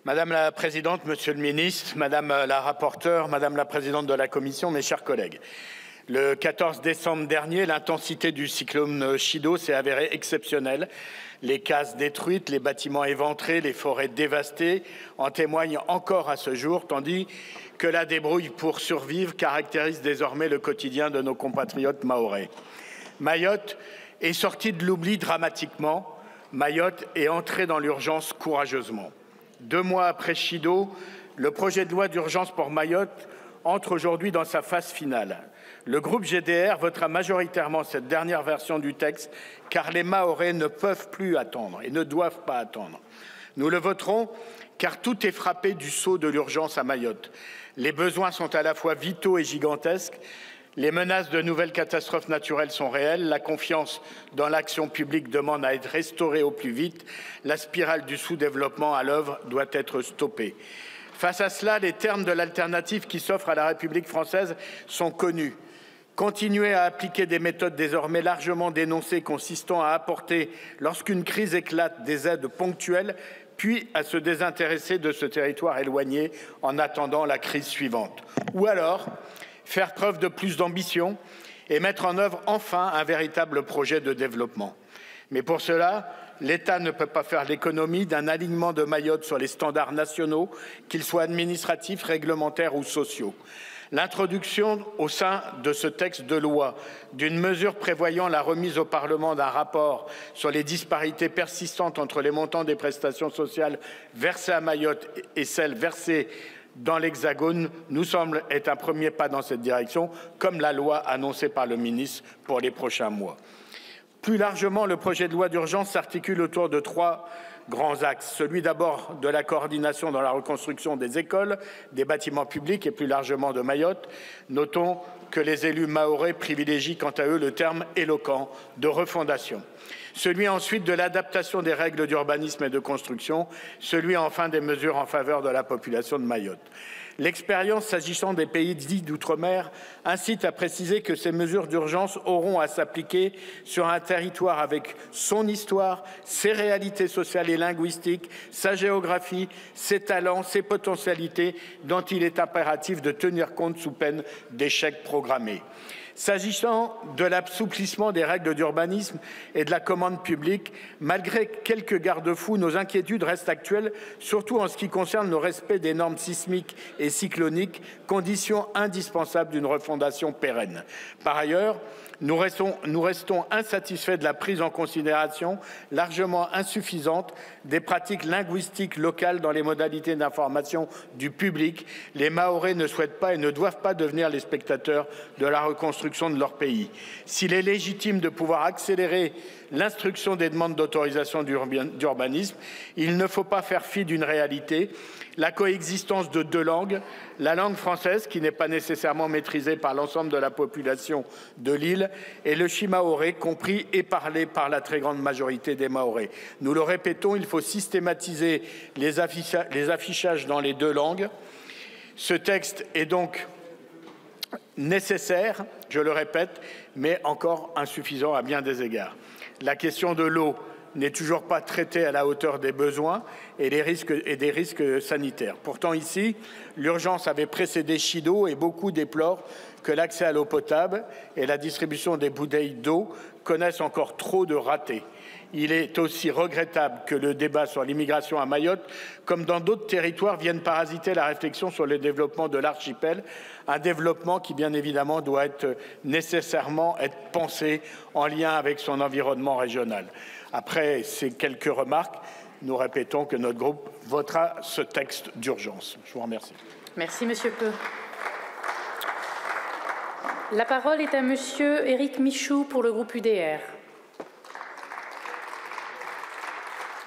Madame la Présidente, Monsieur le Ministre, Madame la rapporteure, Madame la Présidente de la Commission, mes chers collègues. Le 14 décembre dernier, l'intensité du cyclone Chido s'est avérée exceptionnelle. Les cases détruites, les bâtiments éventrés, les forêts dévastées en témoignent encore à ce jour, tandis que la débrouille pour survivre caractérise désormais le quotidien de nos compatriotes mahorais. Mayotte est sortie de l'oubli dramatiquement. Mayotte est entrée dans l'urgence courageusement. 2 mois après Chido, le projet de loi d'urgence pour Mayotte entre aujourd'hui dans sa phase finale. Le groupe GDR votera majoritairement cette dernière version du texte car les Mahorais ne peuvent plus attendre et ne doivent pas attendre. Nous le voterons car tout est frappé du sceau de l'urgence à Mayotte. Les besoins sont à la fois vitaux et gigantesques. Les menaces de nouvelles catastrophes naturelles sont réelles. La confiance dans l'action publique demande à être restaurée au plus vite. La spirale du sous-développement à l'œuvre doit être stoppée. Face à cela, les termes de l'alternative qui s'offre à la République française sont connus. Continuer à appliquer des méthodes désormais largement dénoncées consistant à apporter, lorsqu'une crise éclate, des aides ponctuelles, puis à se désintéresser de ce territoire éloigné en attendant la crise suivante. Ou alors faire preuve de plus d'ambition et mettre en œuvre enfin un véritable projet de développement. Mais pour cela, l'État ne peut pas faire l'économie d'un alignement de Mayotte sur les standards nationaux, qu'ils soient administratifs, réglementaires ou sociaux. L'introduction au sein de ce texte de loi d'une mesure prévoyant la remise au Parlement d'un rapport sur les disparités persistantes entre les montants des prestations sociales versées à Mayotte et celles versées dans l'Hexagone nous semble être un premier pas dans cette direction, comme la loi annoncée par le ministre pour les prochains mois. Plus largement, le projet de loi d'urgence s'articule autour de 3 grands axes. Celui d'abord de la coordination dans la reconstruction des écoles, des bâtiments publics et plus largement de Mayotte. Notons que les élus mahorais privilégient quant à eux le terme éloquent de refondation. Celui ensuite de l'adaptation des règles d'urbanisme et de construction, celui enfin des mesures en faveur de la population de Mayotte. L'expérience s'agissant des pays dits d'outre-mer incite à préciser que ces mesures d'urgence auront à s'appliquer sur un territoire avec son histoire, ses réalités sociales et linguistiques, sa géographie, ses talents, ses potentialités dont il est impératif de tenir compte sous peine d'échec programmé. S'agissant de l'assouplissement des règles d'urbanisme et de la commande publique, malgré quelques garde-fous, nos inquiétudes restent actuelles, surtout en ce qui concerne le respect des normes sismiques et cycloniques, conditions indispensables d'une refondation pérenne. Par ailleurs, nous restons insatisfaits de la prise en considération largement insuffisante des pratiques linguistiques locales dans les modalités d'information du public. Les Mahorais ne souhaitent pas et ne doivent pas devenir les spectateurs de la reconstruction de leur pays. S'il est légitime de pouvoir accélérer l'instruction des demandes d'autorisation d'urbanisme, il ne faut pas faire fi d'une réalité, la coexistence de 2 langues, la langue française qui n'est pas nécessairement maîtrisée par l'ensemble de la population de l'île et le shimaoré compris et parlé par la très grande majorité des Mahorais. Nous le répétons, il faut systématiser les affichages dans les 2 langues. Ce texte est donc nécessaire, je le répète, mais encore insuffisant à bien des égards. La question de l'eau n'est toujours pas traitée à la hauteur des besoins et des risques sanitaires. Pourtant, ici, l'urgence avait précédé Chido et beaucoup déplorent que l'accès à l'eau potable et la distribution des bouteilles d'eau connaissent encore trop de ratés. Il est aussi regrettable que le débat sur l'immigration à Mayotte, comme dans d'autres territoires, vienne parasiter la réflexion sur le développement de l'archipel, un développement qui, bien évidemment, doit nécessairement être pensé en lien avec son environnement régional. Après ces quelques remarques, nous répétons que notre groupe votera ce texte d'urgence. Je vous remercie. Merci, Monsieur Peu. La parole est à Monsieur Éric Michaud pour le groupe UDR.